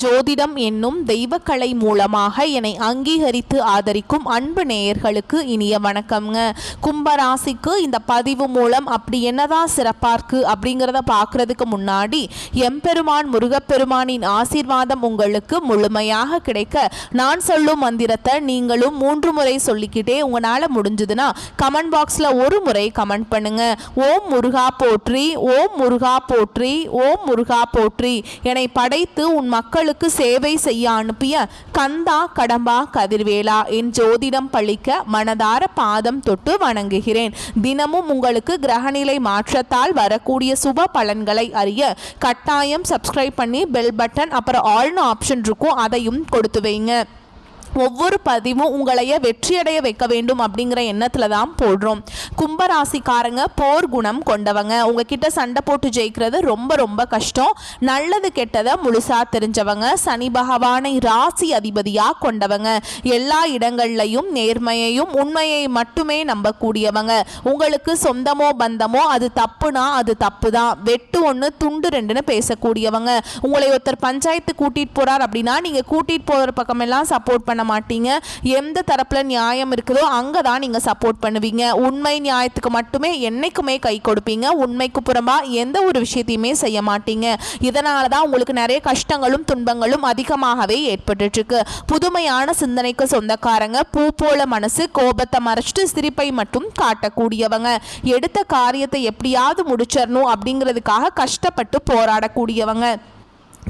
ஜோதிடம் என்னும் தெய்வக்கலை மூலமாக என்னை அங்கீகரித்து ஆதரிக்கும் அன்பு நேயர்களுக்கு இனிய வணக்கம்ங்க. கும்பராசிக்கு இந்த பதிவு மூலம் அப்படி என்னதான் சிறப்பாக இருக்கு அப்படிங்கிறத பார்க்கறதுக்கு முன்னாடி எம்பெருமான் முருகப்பெருமானின் ஆசீர்வாதம் உங்களுக்கு முழுமையாக கிடைக்க நான் சொல்லும் மந்திரத்தை நீங்களும் 3 முறை சொல்லிக்கிட்டே உங்களால் முடிஞ்சதுன்னா கமெண்ட் பாக்ஸில் ஒரு முறை கமெண்ட் பண்ணுங்க. ஓம் முருகா போற்றி, ஓம் முருகா போற்றி, ஓம் முருகா போற்றி. என்னை படைத்து உன் மக்களுக்கு சேவை செய்ய அனுப்பிய கந்தா கடம்பா கதிர்வேலா என் ஜோதிடம் பழிக்க மனதார பாதம் தொட்டு வணங்குகிறேன். தினமும் உங்களுக்கு கிரகநிலை மாற்றத்தால் வரக்கூடிய சுப பலன்களை அறிய கட்டாயம் சப்ஸ்கிரைப் பண்ணி பெல் பட்டன் அப்புறம் ஆல்னு ஆப்ஷன் இருக்கும், அதையும் கொடுத்து வைங்க. ஒவ்வொரு பதிவும் உங்களைய வெற்றியடைய வைக்க வேண்டும் அப்படிங்கிற எண்ணத்தில் தான் போடுறோம். கும்பராசிக்காரங்க போர் குணம் கொண்டவங்க. உங்ககிட்ட சண்டை போட்டு ஜெயிக்கிறது ரொம்ப ரொம்ப கஷ்டம். நல்லது கெட்டதை முழுசாக தெரிஞ்சவங்க. சனி பகவானை ராசி அதிபதியாக கொண்டவங்க. எல்லா இடங்கள்லையும் நேர்மையையும் உண்மையை மட்டுமே நம்பக்கூடியவங்க. உங்களுக்கு சொந்தமோ பந்தமோ அது தப்புனா அது தப்பு தான், வெட்டு ஒன்று துண்டு 2ன்னு பேசக்கூடியவங்க. உங்களை ஒருத்தர் பஞ்சாயத்து கூட்டிகிட்டு போகிறார் அப்படின்னா நீங்கள் கூட்டிகிட்டு போகிற பக்கமெல்லாம் சப்போர்ட் பண்ண மாட்டீங்க. எந்த தரப்புல நியாயம் இருக்குதோ அங்க தான் நீங்க சப்போர்ட் பண்ணுவீங்க. உண்மை நியாயத்துக்கு மட்டுமே என்னைக்குமே கை கொடுப்பீங்க. உண்மைக்கு புறம்பா எந்த ஒரு விஷயத்தையுமே செய்ய மாட்டீங்க. இதனால தான் உங்களுக்கு நிறைய கஷ்டங்களும் துன்பங்களும் அதிகமாகவே ஏற்பட்டு இருக்கு. புதுமையான சிந்தனைக்கு சொந்தக்காரங்க. பூ போல மனசு, கோபத்தை மறைச்சிட்டு சிரிப்பை மட்டும் காட்டக்கூடியவங்க. எடுத்த காரியத்தை எப்படியாவது முடிச்சிடணும் அப்படிங்கிறதுக்காக கஷ்டப்பட்டு போராடக்கூடியவங்க.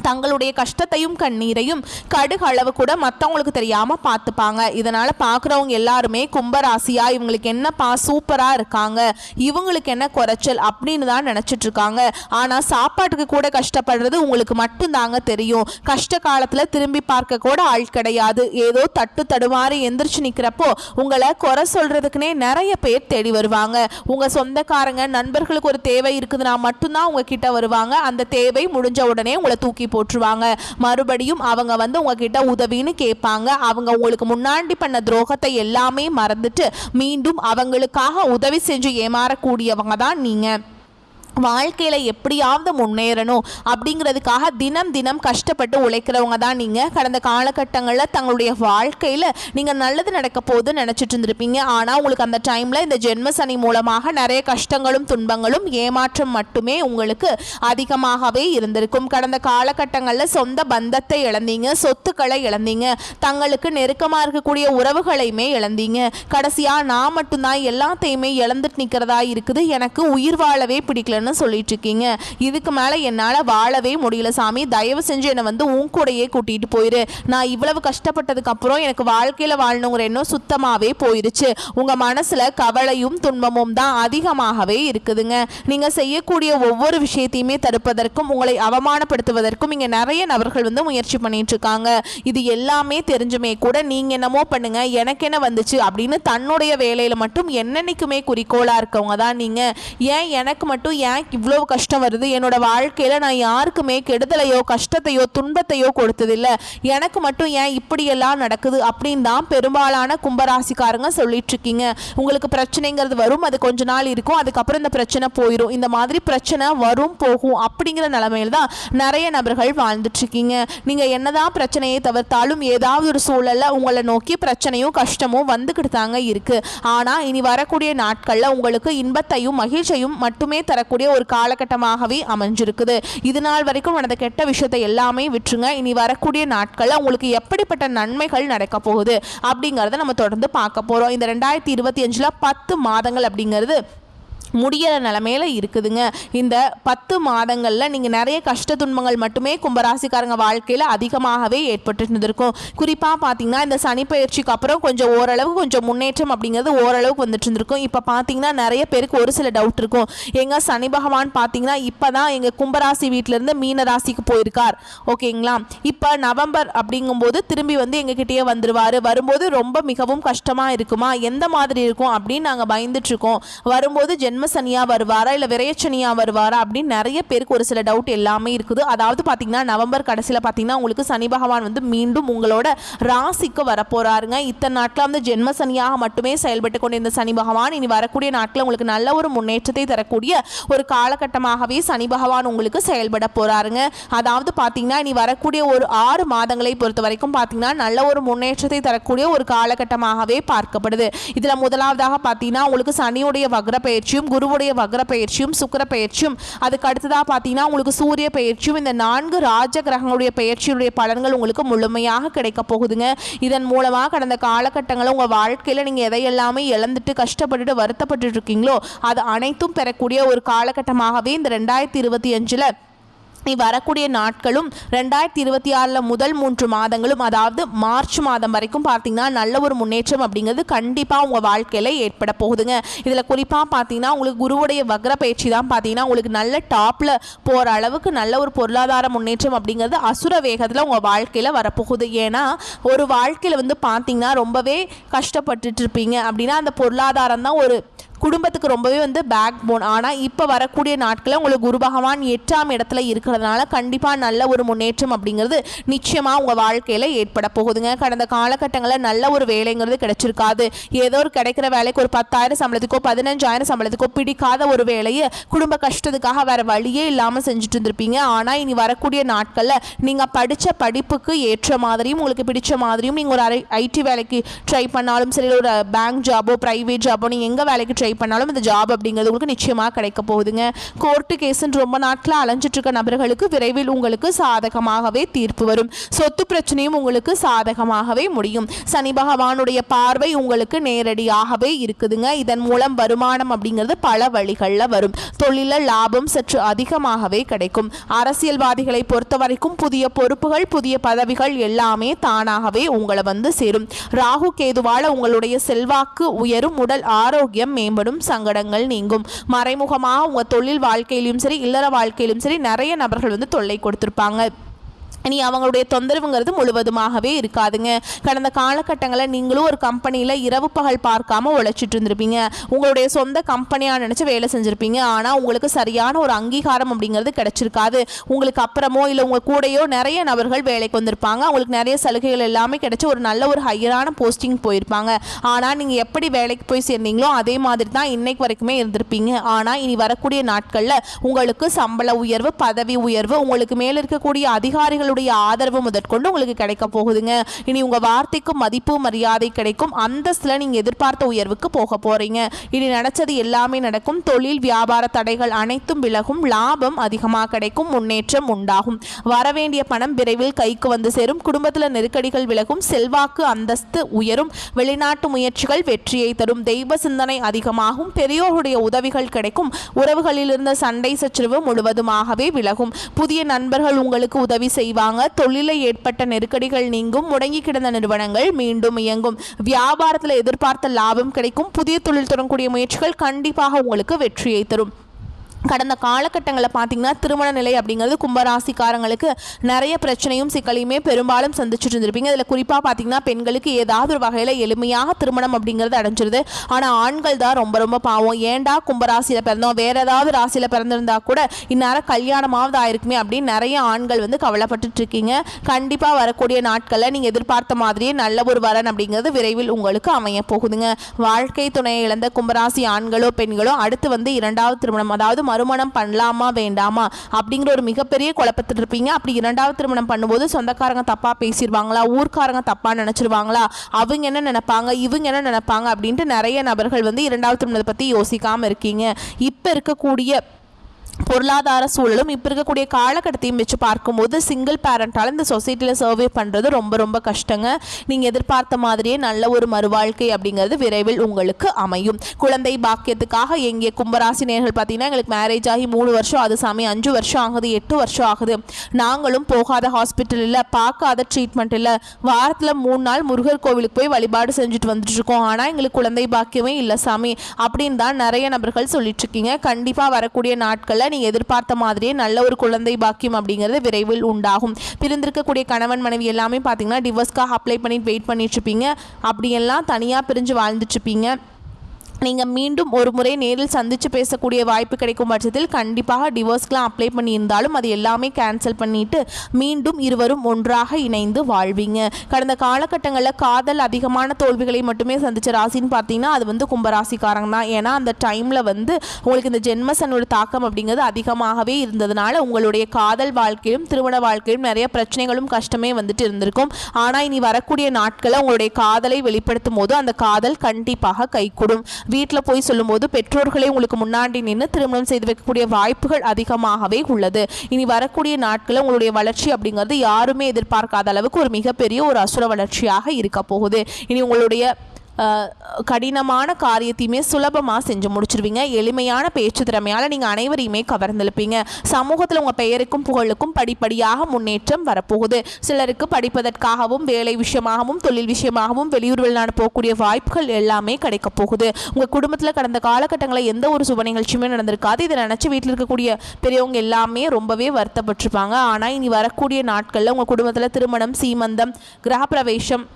தங்களுடைய கஷ்டத்தையும் கண்ணீரையும் கடுகு அளவு கூட மற்றவங்களுக்கு தெரியாமல் பார்த்துப்பாங்க. இதனால் பார்க்குறவங்க எல்லாருமே கும்பராசியா இவங்களுக்கு என்னப்பா சூப்பராக இருக்காங்க, இவங்களுக்கு என்ன குறைச்சல் அப்படின்னு தான் நினச்சிட்டு இருக்காங்க. ஆனால் சாப்பாட்டுக்கு கூட கஷ்டப்படுறது உங்களுக்கு மட்டும்தாங்க தெரியும். கஷ்ட காலத்தில் திரும்பி பார்க்க கூட ஆள் கிடையாது. ஏதோ தட்டு தடுமாறி எந்திரிச்சு நிற்கிறப்போ உங்களை குறை சொல்கிறதுக்குனே நிறைய பேர் தேடி வருவாங்க. உங்கள் சொந்தக்காரங்க நண்பர்களுக்கு ஒரு தேவை இருக்குதுன்னா மட்டும்தான் உங்ககிட்ட வருவாங்க. அந்த தேவை முடிஞ்ச உடனே உங்களை தூக்கி போட்டுருவாங்க. மறுபடியும் அவங்க வந்து உங்ககிட்ட உதவின்னு கேட்பாங்க. அவங்க உங்களுக்கு முன்னாடி பண்ண துரோகத்தை எல்லாமே மறந்துட்டு மீண்டும் அவங்களுக்காக உதவி செஞ்சு ஏமாறக்கூடியவங்க தான் நீங்க. வாழ்க்கையில் எப்படியாவது முன்னேறணும் அப்படிங்கிறதுக்காக தினம் தினம் கஷ்டப்பட்டு உழைக்கிறவங்க தான் நீங்கள். கடந்த காலகட்டங்களில் தங்களுடைய வாழ்க்கையில் நீங்கள் நல்லது நடக்க போது நினச்சிட்டு இருந்திருப்பீங்க. ஆனால் உங்களுக்கு அந்த டைமில் இந்த ஜென்ம சனி மூலமாக நிறைய கஷ்டங்களும் துன்பங்களும் ஏமாற்றம் மட்டுமே உங்களுக்கு அதிகமாகவே இருந்திருக்கும். கடந்த காலகட்டங்களில் சொந்த பந்தத்தை இழந்தீங்க, சொத்துக்களை இழந்தீங்க, தங்களுக்கு நெருக்கமாக இருக்கக்கூடிய உறவுகளையுமே இழந்தீங்க. கடைசியாக நான் மட்டும்தான் எல்லாத்தையுமே இழந்துட்டு நிற்கிறதா இருக்குது, எனக்கு உயிர் வாழவே பிடிக்கல சொல்லிட்டு இருக்கீங்க. இதுக்கு மேல என்னால வாழவே முடியல சாமி, தயவு செஞ்சு என்னை வந்து உன் கூடையே கூட்டிட்டு போயிரு. நான் இவ்வளவு கஷ்டப்பட்டதுக்கு அப்புறம் எனக்கு வாழ்க்கையில வாழணுங்கிற எண்ணம் சுத்தமாவே போயிருச்சு. உங்க மனசுல கவலையும் துன்பமும் தான் அதிகமாகவே இருக்குதுங்க. நீங்க செய்யக்கூடிய ஒவ்வொரு விஷயத்தையுமே தடுப்பதற்கும் உங்களை அவமானப்படுத்துவதற்கும் இங்க நிறைய நபர்கள் வந்து முயற்சி பண்ணிட்டு இருக்காங்க. இது எல்லாமே தெரிஞ்சுமே கூட நீங்க என்னமோ பண்ணுங்க, எனக்கு என்ன வந்துச்சு அப்படின்னு தன்னுடைய வேலையில மட்டும் என்னன்னைக்குமே குறிக்கோளா இருக்கவங்க தான் நீங்க. ஏன் எனக்கு மட்டும் ஏன் இவ்வளவு கஷ்டம் வருது, என்னோட வாழ்க்கையில நான் யாருக்குமே கெடுதலையோ கஷ்டத்தையோ துன்பத்தையோ கொடுத்ததில்லை, எனக்கு மட்டும் ஏன் இப்படியெல்லாம் நடக்குது அப்படின்னு தான் பெரும்பாலான கும்பராசிக்காரங்க சொல்லிட்டு இருக்கீங்க. உங்களுக்கு பிரச்சனைங்கிறது வரும், அது கொஞ்ச நாள் இருக்கும், அதுக்கப்புறம் இந்த பிரச்சனை போயிடும். இந்த மாதிரி பிரச்சனை வரும் போகும் அப்படிங்கிற நிலைமையில தான் நிறைய நபர்கள் வாழ்ந்துட்டு இருக்கீங்க. நீங்க என்னதான் பிரச்சனையை தவிர்த்தாலும் ஏதாவது ஒரு சூழல்ல உங்களை நோக்கி பிரச்சனையும் கஷ்டமும் வந்துக்கிட்டு தாங்க இருக்கு. ஆனா இனி வரக்கூடிய நாட்கள்ல உங்களுக்கு இன்பத்தையும் மகிழ்ச்சியும் மட்டுமே தரக்கூடிய ஒரு காலகட்டமாகவே அமைஞ்சிருக்குது. இது நாள் வரைக்கும் நடந்த கெட்ட விஷயத்தை எல்லாமே விட்டுருங்க. இனி வரக்கூடிய நாட்கள்ல உங்களுக்கு எப்படிப்பட்ட நன்மைகள் நடக்க போகுது அப்படிங்கறத நம்ம தொடர்ந்து பார்க்க போறோம். இந்த 2025ல 10 மாதங்கள் அப்படிங்கிறது முடிகிற நிலைமையில இருக்குதுங்க. இந்த 10 மாதங்களில் நீங்கள் நிறைய கஷ்ட துன்பங்கள் மட்டுமே கும்பராசிக்காரங்க வாழ்க்கையில் அதிகமாகவே ஏற்பட்டு இருந்திருக்கும். குறிப்பாக பார்த்தீங்கன்னா இந்த சனி பயிற்சிக்கு அப்புறம் கொஞ்சம் ஓரளவுக்கு கொஞ்சம் முன்னேற்றம் அப்படிங்கிறது ஓரளவுக்கு வந்துட்டு இருந்திருக்கும். இப்போ பார்த்தீங்கன்னா நிறைய பேருக்கு ஒரு சில டவுட் இருக்கும். எங்கள் சனி பகவான் பார்த்தீங்கன்னா இப்போ தான் எங்கள் கும்பராசி வீட்டிலேருந்து மீன ராசிக்கு போயிருக்கார், ஓகேங்களா. இப்போ நவம்பர் அப்படிங்கும்போது திரும்பி வந்து எங்ககிட்டயே வந்துடுவார். வரும்போது ரொம்ப மிகவும் கஷ்டமாக இருக்குமா, எந்த மாதிரி இருக்கும் அப்படின்னு நாங்கள் பயந்துட்டு இருக்கோம். வரும்போது ஜென்ம ஜென்ம சனியாக வருவாரா இல்லை விரயச்சனியாக வருவாரா அப்படின்னு நிறைய பேருக்கு ஒரு சில டவுட் எல்லாமே இருக்குது. அதாவது பார்த்தீங்கன்னா நவம்பர் கடைசியில் பார்த்தீங்கன்னா உங்களுக்கு சனி பகவான் வந்து மீண்டும் உங்களோட ராசிக்கு வரப்போறாருங்க. இத்தனை நாட்கள் வந்து ஜென்ம சனியாக மட்டுமே செயல்பட்டு கொண்டு இந்த சனி பகவான் இனி வரக்கூடிய நாட்கள் உங்களுக்கு நல்ல ஒரு முன்னேற்றத்தை தரக்கூடிய ஒரு காலகட்டமாகவே சனி பகவான் உங்களுக்கு செயல்பட போறாருங்க. அதாவது பார்த்தீங்கன்னா இனி வரக்கூடிய ஒரு 6 மாதங்களை பொறுத்த வரைக்கும் பார்த்தீங்கன்னா நல்ல ஒரு முன்னேற்றத்தை தரக்கூடிய ஒரு காலகட்டமாகவே பார்க்கப்படுது. இதில் முதலாவதாக பார்த்தீங்கன்னா உங்களுக்கு சனியுடைய வக்ர பயிற்சியும் குருவுடைய வக்ர பயிற்சியும் சுக்கிர பயிற்சியும் அதுக்கு அடுத்ததாக பார்த்தீங்கன்னா உங்களுக்கு சூரிய பயிற்சியும் இந்த 4 ராஜ கிரகங்களுடைய பயிற்சியுடைய பலன்கள் உங்களுக்கு முழுமையாக கிடைக்க போகுதுங்க. இதன் மூலமாக கடந்த காலகட்டங்களில் உங்கள் வாழ்க்கையில் நீங்கள் எதையெல்லாமே இழந்துட்டு கஷ்டப்பட்டுட்டு வருத்தப்பட்டு இருக்கீங்களோ அது அனைத்தும் பெறக்கூடிய ஒரு காலகட்டமாகவே இந்த 2025 நீ வரக்கூடிய நாட்களும் 2026 முதல் 3 மாதங்களும் அதாவது மார்ச் மாதம் வரைக்கும் பார்த்தீங்கன்னா நல்ல ஒரு முன்னேற்றம் அப்படிங்கிறது கண்டிப்பாக உங்கள் வாழ்க்கையில் ஏற்பட போகுதுங்க. இதில் குறிப்பாக பார்த்தீங்கன்னா உங்களுக்கு குருவுடைய வக்ர பயிற்சி தான் பார்த்தீங்கன்னா உங்களுக்கு நல்ல டாப்பில் போகிற அளவுக்கு நல்ல ஒரு பொருளாதார முன்னேற்றம் அப்படிங்கிறது அசுர வேகத்தில் உங்கள் வாழ்க்கையில் வரப்போகுது. ஏன்னா ஒரு வாழ்க்கையில் வந்து பார்த்தீங்கன்னா ரொம்பவே கஷ்டப்பட்டுட்டு இருப்பீங்க அப்படின்னா அந்த பொருளாதாரம் தான் ஒரு குடும்பத்துக்கு ரொம்பவே வந்து பேக் போன். ஆனால் இப்போ வரக்கூடிய நாட்களில் உங்களுக்கு குரு பகவான் 8ஆம் இடத்துல இருக்கிறதுனால கண்டிப்பாக நல்ல ஒரு முன்னேற்றம் அப்படிங்கிறது நிச்சயமாக உங்கள் வாழ்க்கையில் ஏற்பட போகுதுங்க. கடந்த காலகட்டங்களில் நல்ல ஒரு வேலைங்கிறது கிடைச்சிருக்காது. ஏதோ ஒரு கிடைக்கிற வேலைக்கு ஒரு 10,000 சம்பளத்துக்கோ 15,000 சம்பளத்துக்கோ பிடிக்காத ஒரு வேலையை குடும்ப கஷ்டத்துக்காக வேறு வழியே இல்லாமல் செஞ்சுட்டு இருந்திருப்பீங்க. ஆனால் இனி வரக்கூடிய நாட்களில் நீங்கள் படித்த படிப்புக்கு ஏற்ற மாதிரியும் உங்களுக்கு பிடிச்ச மாதிரியும் நீங்கள் ஒரு ஐடி வேலைக்கு ட்ரை பண்ணாலும் சரி, ஒரு பேங்க் ஜாபோ ப்ரைவேட் ஜாபோ நீங்கள் எங்கே வேலைக்கு ட்ரை பண்ணாலும் இந்த ஜாப் அப்படிங்கிறது உங்களுக்கு நிச்சயமாக கிடைக்க போகுதுங்க. கோர்ட்டு கேஸுன்னு ரொம்ப நாட்கள் அலைஞ்சிட்டு இருக்க நபர்களுக்கு விரைவில் உங்களுக்கு சாதகமாகவே தீர்ப்பு வரும். சொத்து பிரச்சனையும் உங்களுக்கு சாதகமாகவே முடியும். சனி பகவானுடைய பார்வை உங்களுக்கு நேரடியாகவே இருக்குதுங்க. இதன் மூலம் வருமானம் அப்படிங்கிறது பல வழிகளில் வரும். தொழிலில் லாபம் சற்று அதிகமாகவே கிடைக்கும். அரசியல்வாதிகளை பொறுத்த வரைக்கும் புதிய பொறுப்புகள் புதிய பதவிகள் எல்லாமே தானாகவே உங்களை வந்து சேரும். ராகு கேதுவால உங்களுடைய செல்வாக்கு உயரும். உடல் ஆரோக்கியம் மேம்படும். சங்கடங்கள் நீங்கும். மறைமுகமாக உங்க தொழில் வாழ்க்கையிலும் சரி இல்லற வாழ்க்கையிலும் சரி நிறைய நபர்கள் வந்து தொல்லை கொடுத்திருப்பாங்க. இனி அவங்களுடைய தொந்தரவுங்கிறது முழுவதுமாகவே இருக்காதுங்க. கடந்த காலகட்டங்களில் நீங்களும் ஒரு கம்பெனியில் இரவு பகல் பார்க்காம உழைச்சிட்டு இருந்திருப்பீங்க. உங்களுடைய சொந்த கம்பெனியாக நினச்சி வேலை செஞ்சுருப்பீங்க. ஆனால் உங்களுக்கு சரியான ஒரு அங்கீகாரம் அப்படிங்கிறது கிடைச்சிருக்காது. உங்களுக்கு அப்புறமோ இல்லை உங்கள் கூடையோ நிறைய நபர்கள் வேலைக்கு வந்திருப்பாங்க. அவங்களுக்கு நிறைய சலுகைகள் எல்லாமே கிடைச்சி ஒரு நல்ல ஒரு ஹையரான போஸ்டிங் போயிருப்பாங்க. ஆனால் நீங்கள் எப்படி வேலைக்கு போய் சேர்ந்தீங்களோ அதே மாதிரி தான் இன்னைக்கு வரைக்குமே இருந்திருப்பீங்க. ஆனால் இனி வரக்கூடிய நாட்களில் உங்களுக்கு சம்பள உயர்வு பதவி உயர்வு உங்களுக்கு மேலே இருக்கக்கூடிய அதிகாரிகள் ஆதரவு முதற்கொண்டு உங்களுக்கு கிடைக்க போகுதுங்க. இனி உங்க வார்த்தைக்கு மதிப்பு மரியாதை கிடைக்கும். அந்தஸ்துல நீங்க எதிர்பார்த்த உயர்வுக்கு போக போறீங்க. இனி நினைச்சது எல்லாமே நடக்கும். தொழில் வியாபார தடைகள் அனைத்தும் விலகும். லாபம் அதிகமாக கிடைக்கும். முன்னேற்றம் உண்டாகும். வரவேண்டிய பணம் விரைவில் கைக்கு வந்து சேரும். குடும்பத்தில் நெருக்கடிகள் விலகும். செல்வாக்கு அந்தஸ்து உயரும். வெளிநாட்டு முயற்சிகள் வெற்றியை தரும். தெய்வ சிந்தனை அதிகமாகும். பெரியோருடைய உதவிகள் கிடைக்கும். உறவுகளில் இருந்த சண்டை சச்சரவு முழுவதுமாகவே விலகும். புதிய நண்பர்கள் உங்களுக்கு உதவி செய்வாங்க. தொழிலை ஏற்பட்ட நெருக்கடிகள் நீங்கும். முடங்கி கிடந்த நிறுவனங்கள் மீண்டும் இயங்கும். வியாபாரத்தில் எதிர்பார்த்த லாபம் கிடைக்கும். புதிய தொழில் தொடங்கக்கூடிய முயற்சிகள் கண்டிப்பாக உங்களுக்கு வெற்றியை தரும். கடந்த காலகட்டங்களில் பார்த்தீங்கன்னா திருமண நிலை அப்படிங்கிறது கும்பராசிக்காரங்களுக்கு நிறைய பிரச்சனையும் சிக்கலையுமே பெரும்பாலும் சந்திச்சுட்டு இருந்திருப்பீங்க. இதில் குறிப்பாக பார்த்தீங்கன்னா பெண்களுக்கு ஏதாவது ஒரு வகையில் எளிமையாக திருமணம் அப்படிங்கிறது அடைஞ்சிருது. ஆனால் ஆண்கள் தான் ரொம்ப ரொம்ப பாவம். ஏண்டா கும்பராசியில் பிறந்தோம் வேற ஏதாவது ராசியில் பிறந்திருந்தா கூட இந்நேரம் கல்யாணமாவது ஆயிருக்குமே அப்படின்னு நிறைய ஆண்கள் வந்து கவலைப்பட்டு இருக்கீங்க. கண்டிப்பாக வரக்கூடிய நாட்களில் நீங்கள் எதிர்பார்த்த மாதிரியே நல்ல ஒரு வரன் அப்படிங்கிறது விரைவில் உங்களுக்கு அமைய போகுதுங்க. வாழ்க்கை துணையை இழந்த கும்பராசி ஆண்களோ பெண்களோ அடுத்து வந்து 2வது திருமணம் அதாவது மறுமணம் பண்ணலாமா வேண்டாமா அப்படிங்கிற ஒரு மிகப்பெரிய குழப்பத்தில் இருப்பீங்க. அப்படி 2வது திருமணம் பண்ணும்போது சொந்தக்காரங்க தப்பா பேசிடுவாங்களா, ஊர்க்காரங்க தப்பா நினைச்சிருவாங்களா, அவங்க என்ன நினைப்பாங்க இவங்க என்ன நினைப்பாங்க அப்படின்ட்டு நிறைய நபர்கள் வந்து 2வது திருமணத்தை பற்றி யோசிக்காமல் இருக்கீங்க. இப்போ இருக்கக்கூடிய பொருளாதார சூழலும் இப்போ இருக்கக்கூடிய காலகட்டத்தையும் வச்சு பார்க்கும்போது சிங்கிள் பேரண்டால் இந்த சொசைட்டியில் சர்வே பண்ணுறது ரொம்ப ரொம்ப கஷ்டங்க. நீங்கள் எதிர்பார்த்த மாதிரியே நல்ல ஒரு மறுவாழ்க்கை அப்படிங்கிறது விரைவில் உங்களுக்கு அமையும். குழந்தை பாக்கியத்துக்காக எங்கே கும்பராசி நேர்கள் பார்த்தீங்கன்னா எங்களுக்கு மேரேஜ் ஆகி 3 வருஷம் அது சாமி 5 வருஷம் ஆகுது 8 வருஷம் ஆகுது நாங்களும் போகாத ஹாஸ்பிட்டல் இல்லை பார்க்காத ட்ரீட்மெண்ட் இல்லை வாரத்தில் 3 நாள் முருகர் கோவிலுக்கு போய் வழிபாடு செஞ்சுட்டு வந்துட்டு இருக்கோம். ஆனால் எங்களுக்கு குழந்தை பாக்கியமே இல்லை சாமி அப்படின்னு தான் நிறைய நபர்கள் சொல்லிட்டு இருக்கீங்க. கண்டிப்பாக வரக்கூடிய நாட்களில் நீங்கள் எதிர்பார்த்த மாதிரியே நல்ல ஒரு குழந்தை பாக்கியம் அப்படிங்கிறது விரைவில் உண்டாகும். பிரிந்திருக்கக்கூடிய கணவன் மனைவி எல்லாமே பார்த்தீங்கன்னா டிவோர்ஸ்க்காக அப்ளை பண்ணிட்டு வெயிட் பண்ணிட்டு இருப்பீங்க. அப்படியெல்லாம் தனியாக பிரிஞ்சு வாழ்ந்துட்டு இருப்பீங்க. நீங்கள் மீண்டும் ஒரு முறை நேரில் சந்தித்து பேசக்கூடிய வாய்ப்பு கிடைக்கும் பட்சத்தில் கண்டிப்பாக டிவோர்ஸ்க்கெலாம் அப்ளை பண்ணியிருந்தாலும் அது எல்லாமே கேன்சல் பண்ணிவிட்டு மீண்டும் இருவரும் ஒன்றாக இணைந்து வாழ்வீங்க. கடந்த காலகட்டங்களில் காதல் அதிகமான தோல்விகளை மட்டுமே சந்தித்த ராசின்னு பார்த்தீங்கன்னா அது கும்பராசிக்காரங்க தான். ஏன்னா அந்த டைமில் உங்களுக்கு இந்த ஜென்மசனோட தாக்கம் அப்படிங்கிறது அதிகமாகவே இருந்ததுனால உங்களுடைய காதல் வாழ்க்கையிலும் திருமண வாழ்க்கையிலும் நிறைய பிரச்சனைகளும் கஷ்டமே இருந்திருக்கும். ஆனால் இனி வரக்கூடிய நாட்களில் உங்களுடைய காதலை வெளிப்படுத்தும் போது அந்த காதல் கண்டிப்பாக கைகூடும். வீட்டில் போய் சொல்லும்போது பெற்றோர்களே உங்களுக்கு முன்னாடி நின்று திருமணம் செய்து வைக்கக்கூடிய வாய்ப்புகள் அதிகமாகவே உள்ளது. இனி வரக்கூடிய நாட்களில் உங்களுடைய வளர்ச்சி அப்படிங்கிறது யாருமே எதிர்பார்க்காத அளவுக்கு ஒரு மிகப்பெரிய ஒரு அசுர வளர்ச்சியாக இருக்க போகுது. இனி உங்களுடைய கடினமான காரியத்தையுமே சுலபமாக செஞ்சு முடிச்சிருவீங்க. எளிமையான பேச்சு திறமையால் நீங்கள் அனைவரையுமே கவர்ந்தெழுப்பீங்க. சமூகத்தில் உங்கள் பெயருக்கும் புகழுக்கும் படிப்படியாக முன்னேற்றம் வரப்போகுது. சிலருக்கு படிப்பதற்காகவும் வேலை விஷயமாகவும் தொழில் விஷயமாகவும் வெளியூர் வெளிநாடு போகக்கூடிய வாய்ப்புகள் எல்லாமே கிடைக்க போகுது. உங்கள் குடும்பத்தில் கடந்த காலகட்டங்களில் எந்த ஒரு சுப நிகழ்ச்சியுமே நடந்திருக்காது. இதை நினச்சி வீட்டில் இருக்கக்கூடிய பெரியவங்க எல்லாமே ரொம்பவே வருத்தப்பட்டிருப்பாங்க. ஆனால் இனி வரக்கூடிய நாட்களில் உங்கள் குடும்பத்தில் திருமணம், சீமந்தம், கிரகப்பிரவேசம்,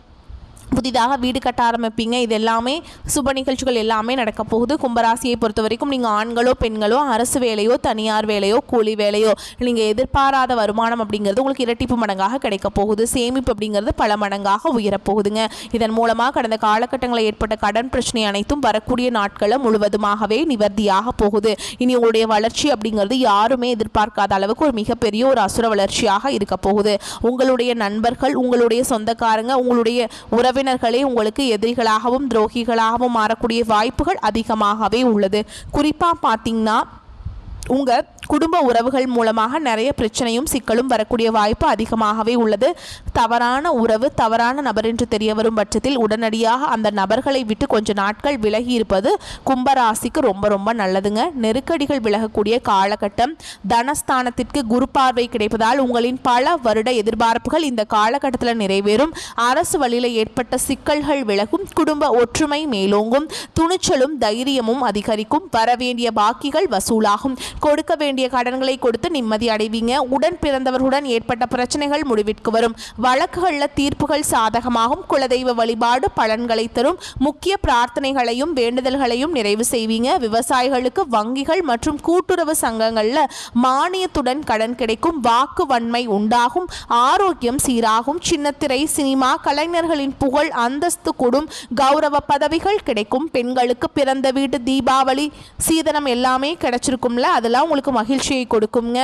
புதிதாக வீடு கட்ட ஆரம்பிப்பீங்க. இது எல்லாமே சுப நிகழ்ச்சிகள் எல்லாமே நடக்க போகுது. கும்பராசியை பொறுத்த வரைக்கும் நீங்கள் ஆண்களோ பெண்களோ அரசு வேலையோ தனியார் வேலையோ கூலி வேலையோ நீங்கள் எதிர்பாராத வருமானம் அப்படிங்கிறது உங்களுக்கு இரட்டிப்பு மடங்காக கிடைக்க போகுது. சேமிப்பு அப்படிங்கிறது பல மடங்காக உயரப்போகுதுங்க. இதன் மூலமாக கடந்த காலகட்டங்களில் ஏற்பட்ட கடன் பிரச்சனை அனைத்தும் வரக்கூடிய நாட்களில் முழுவதுமாகவே நிவர்த்தியாக போகுது. இனி உங்களுடைய வளர்ச்சி அப்படிங்கிறது யாருமே எதிர்பார்க்காத அளவுக்கு ஒரு மிகப்பெரிய ஒரு அசுர வளர்ச்சியாக இருக்க போகுது. உங்களுடைய நண்பர்கள், உங்களுடைய சொந்தக்காரங்க, உங்களுடைய உறவினர்களே உங்களுக்கு எதிரிகளாகவும் துரோகிகளாகவும் மாறக்கூடிய வாய்ப்புகள் அதிகமாகவே உள்ளது. குறிப்பாக பார்த்தீங்கன்னா உங்கள் குடும்ப உறவுகள் மூலமாக நிறைய பிரச்சனையும் சிக்கலும் வரக்கூடிய வாய்ப்பு அதிகமாகவே உள்ளது. தவறான உறவு, தவறான நபர் என்று தெரிய வரும் பட்சத்தில் உடனடியாக அந்த நபர்களை விட்டு கொஞ்ச நாட்கள் விலகி இருப்பது கும்பராசிக்கு ரொம்ப ரொம்ப நல்லதுங்க. நெருக்கடிகள் விலகக்கூடிய காலகட்டம். தனஸ்தானத்திற்கு குரு பார்வை கிடைப்பதால் உங்களின் பல வருட எதிர்பார்ப்புகள் இந்த காலகட்டத்தில் நிறைவேறும். அரசு வழியில் ஏற்பட்ட சிக்கல்கள் விலகும். குடும்ப ஒற்றுமை மேலோங்கும். துணிச்சலும் தைரியமும் அதிகரிக்கும். வரவேண்டிய பாக்கிகள் வசூலாகும். கொடுக்க வேண்டிய கடன்களை கொடுத்து நிம்மதி அடைவீங்க. உடன் பிறந்தவர்களுடன் ஏற்பட்ட பிரச்சனைகள் முடிவிற்கு வரும். வழக்குகளில் தீர்ப்புகள் சாதகமாகும். குலதெய்வ வழிபாடு பலன்களை தரும். முக்கிய பிரார்த்தனைகளையும் வேண்டுதல்களையும் நிறைவு செய்வீங்க. விவசாயிகளுக்கு வங்கிகள் மற்றும் கூட்டுறவு சங்கங்களில் மானியத்துடன் கடன் கிடைக்கும். வாக்கு வன்மை உண்டாகும். ஆரோக்கியம் சீராகும். சின்னத்திரை, சினிமா கலைஞர்களின் புகழ் அந்தஸ்து கூடும். கௌரவ பதவிகள் கிடைக்கும். பெண்களுக்கு பிறந்த வீட்டு தீபாவளி சீதனம் எல்லாமே கிடைச்சிருக்கும்ல, அதெல்லாம் உங்களுக்கு மகிழ்ச்சியை கொடுக்குங்க.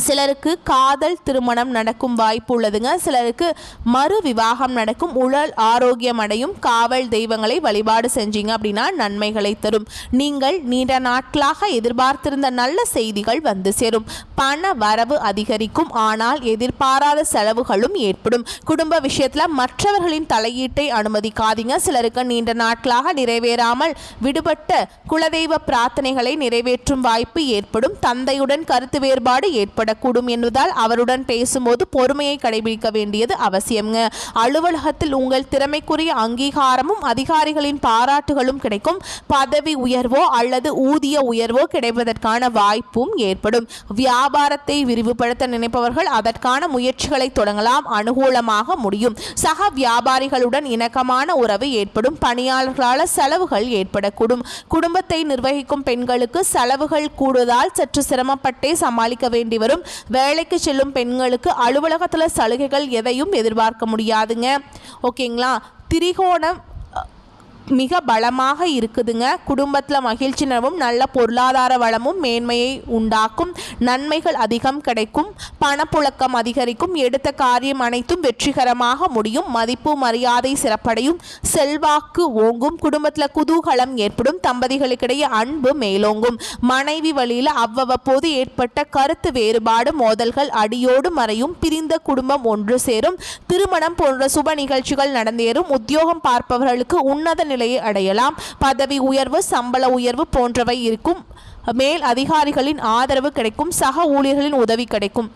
சிலருக்கு காதல் திருமணம் நடக்கும் வாய்ப்பு உள்ளதுங்க. சிலருக்கு மறு விவாகம் நடக்கும். உடல் ஆரோக்கியம் அடையும். காவல் தெய்வங்களை வழிபாடு செஞ்சீங்க அப்படின்னா நன்மைகளை தரும். நீங்கள் நீண்ட நாட்களாக எதிர்பார்த்திருந்த நல்ல செய்திகள் வந்து சேரும். பண வரவு அதிகரிக்கும். ஆனால் எதிர்பாராத செலவுகளும் ஏற்படும். குடும்ப விஷயத்தில் மற்றவர்களின் தலையீட்டை அனுமதிக்காதீங்க. சிலருக்கு நீண்ட நாட்களாக நிறைவேறாமல் விடுபட்ட குலதெய்வ பிரார்த்தனைகளை நிறைவேற்றும் வாய்ப்பு ஏற்படும். தந்தையுடன் கருத்து வேறுபாடு ஏற்படும் என்பதால் அவருடன் பேசும்போது பொறுமையை கடைபிடிக்க வேண்டியது அவசியம்ங்க. அலுவலகத்தில் உங்கள் திறமைக்குரிய அங்கீகாரமும் அதிகாரிகளின் பாராட்டுகளும் கிடைக்கும். பதவி உயர்வோ அல்லது ஊதிய உயர்வோ கிடைப்பதற்கான வாய்ப்பும் ஏற்படும். வியாபாரத்தை விரிவுபடுத்த நினைப்பவர்கள் அதற்கான முயற்சிகளை தொடங்கலாம். அனுகூலமாக முடியும். சக வியாபாரிகளுடன் இணக்கமான உறவு ஏற்படும். பணியாளர்களால் செலவுகள் ஏற்படக்கூடும். குடும்பத்தை நிர்வகிக்கும் பெண்களுக்கு செலவுகள் கூடுவதால் சற்று சிரமப்பட்டே சமாளிக்க வேண்டி வரும். வேலைக்கு செல்லும் பெண்களுக்கு அலுவலகத்தில் சலுகைகள் எதையும் எதிர்பார்க்க முடியாதுங்க. ஓகேங்களா? திரிகோணம் மிக பலமாக இருக்குதுங்க. குடும்பத்தில் மகிழ்ச்சி நிலவும். நல்ல பொருளாதார வளமும் மேன்மையை உண்டாக்கும். நன்மைகள் அதிகம் கிடைக்கும். பணப்புழக்கம் அதிகரிக்கும். எடுத்த காரியம் அனைத்தும் வெற்றிகரமாக முடியும். மதிப்பு மரியாதை சிறப்படையும். செல்வாக்கு ஓங்கும். குடும்பத்தில் குதூகலம் ஏற்படும். தம்பதிகளுக்கிடையே அன்பு மேலோங்கும். மனைவி வழியில் அவ்வப்போது ஏற்பட்ட கருத்து வேறுபாடு மோதல்கள் அடியோடு மறையும். பிரிந்த குடும்பம் ஒன்று சேரும். திருமணம் போன்ற சுப நிகழ்ச்சிகள் நடந்தேறும். உத்தியோகம் பார்ப்பவர்களுக்கு உன்னத நிலையை அடையலாம். பதவி உயர்வு, சம்பள உயர்வு போன்றவை இருக்கும். மேல் அதிகாரிகளின் ஆதரவு கிடைக்கும். சக ஊழியர்களின் உதவி கிடைக்கும்.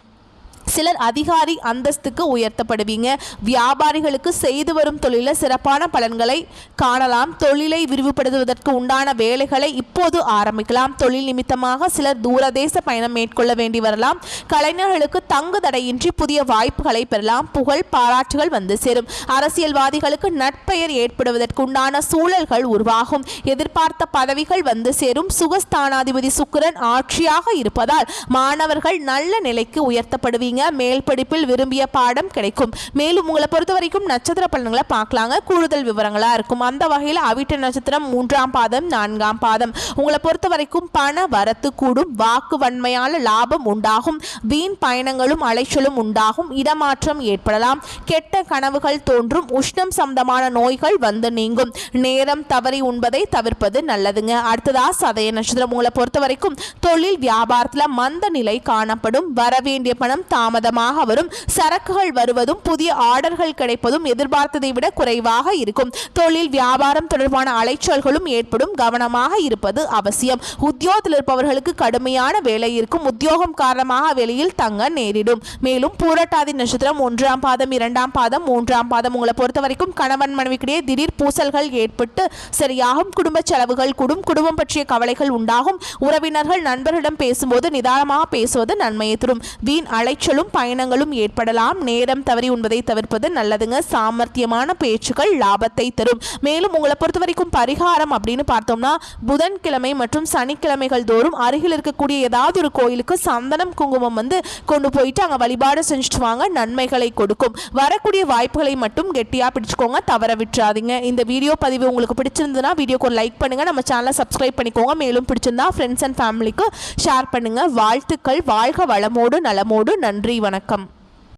சிலர் அதிகாரி அந்தஸ்துக்கு உயர்த்தப்படுவீங்க. வியாபாரிகளுக்கு செய்து வரும் தொழிலில் சிறப்பான பலன்களை காணலாம். தொழிலை விரிவுபடுத்துவதற்கு உண்டான வேலைகளை இப்போது ஆரம்பிக்கலாம். தொழில் நிமித்தமாக சிலர் தூரதேச பயணம் மேற்கொள்ள வேண்டி வரலாம். கலைஞர்களுக்கு தங்கு தடையின்றி புதிய வாய்ப்புகளை பெறலாம். புகழ் பாராட்டுகள் வந்து சேரும். அரசியல்வாதிகளுக்கு நட்பெயர் ஏற்படுவதற்கு உண்டான சூழல்கள் உருவாகும். எதிர்பார்த்த பதவிகள் வந்து சேரும். சுகஸ்தானாதிபதி சுக்கிரன் ஆட்சியாக இருப்பதால் மாணவர்கள் நல்ல நிலைக்கு உயர்த்தப்படுவீங்க. மேல் படிப்பில் விரும்பிய பாடம் கிடைக்கும். மேலும் உங்களை பொறுத்த வரைக்கும் நட்சத்திர பலன்களை பார்க்கலாங்க. கூடுதல் விவரங்களா இருக்கும். அந்த வகையில் அவிட்ட நட்சத்திரம் 3ஆம் பாதம் 4ஆம் பாதம். உங்களை பொறுத்த வரைக்கும் பண வரத்து கூடும். வாக்கு வன்மையால லாபம் உண்டாகும். வீண் பயணங்களும் அலைச்சலும் உண்டாகும். இடமாற்றம் ஏற்படலாம். கெட்ட கனவுகள் தோன்றும். உஷ்ணம் சம்பந்தமான நோய்கள் வந்து நீங்கும். நேரம் தவறி உண்பதை தவிர்ப்பது நல்லதுங்க. அடுத்ததா சதய நட்சத்திரம். உங்களை பொறுத்த வரைக்கும் தொழில் வியாபாரத்தில் மந்த நிலை காணப்படும். வரவேண்டிய பணம் தாமதமாக வரும். சரக்குகள் வருவதும் புதிய ஆர்டர்கள் கிடைப்பதும் எதிர்பார்த்ததை விட குறைவாக இருக்கும். தொழில் வியாபாரம் தொடர்பான அலைச்சல்களும் ஏற்படும். கவனமாக இருப்பது அவசியம். உத்தியோகத்தில் இருப்பவர்களுக்கு கடுமையான வேலை இருக்கும். உத்தியோகம் காரணமாக வெளியில் தங்க நேரிடும். மேலும் பூரட்டாதி நட்சத்திரம் 1ஆம் பாதம் 2ஆம் பாதம் 3ஆம் பாதம். உங்களை பொறுத்த வரைக்கும் கணவன் மனைவிக்கிடையே திடீர் பூசல்கள் ஏற்பட்டு சரியாகும். குடும்ப செலவுகள் கூடும். குடும்பம் பற்றிய கவலைகள் உண்டாகும். உறவினர்கள் நண்பர்களிடம் பேசும்போது நிதானமாக பேசுவது நன்மையை தரும். வீண் அலைச்சலும் பயணங்களும் ஏற்படலாம். நேரம் தவறி உண்பதை தவிர்ப்பது நல்லதுங்க. சாமர்த்தியமான பேச்சுக்கள் லாபத்தை தரும். மேலும் உங்களை பொறுத்த வரைக்கும் பரிகாரம் அப்படின்னு பார்த்தோம்னா புதன்கிழமை மற்றும் சனிக்கிழமைகள் தோறும் அருகில் இருக்கக்கூடிய ஏதாவது ஒரு கோயிலுக்கு சந்தனம் குங்குமம் வந்து கொண்டு போயிட்டு அங்கே வழிபாடு செஞ்சுட்டு வாங்க. நன்மைகளை கொடுக்கும். வரக்கூடிய வாய்ப்புகளை மட்டும் கெட்டியா பிடிச்சுக்கோங்க. தவற விட்டுறாதீங்க. இந்த வீடியோ பதிவு உங்களுக்கு பிடிச்சிருந்ததுன்னா வீடியோக்கு ஒரு லைக் பண்ணுங்க. நம்ம சேனலை சப்ஸ்கிரைப் பண்ணிக்கோங்க. மேலும் பிடிச்சிருந்தா ஃப்ரெண்ட்ஸ் அண்ட் ஃபேமிலிக்கு ஷேர் பண்ணுங்க. வாழ்த்துக்கள். வாழ்க வளமோடு நலமோடு. நன்றி. வணக்கம்.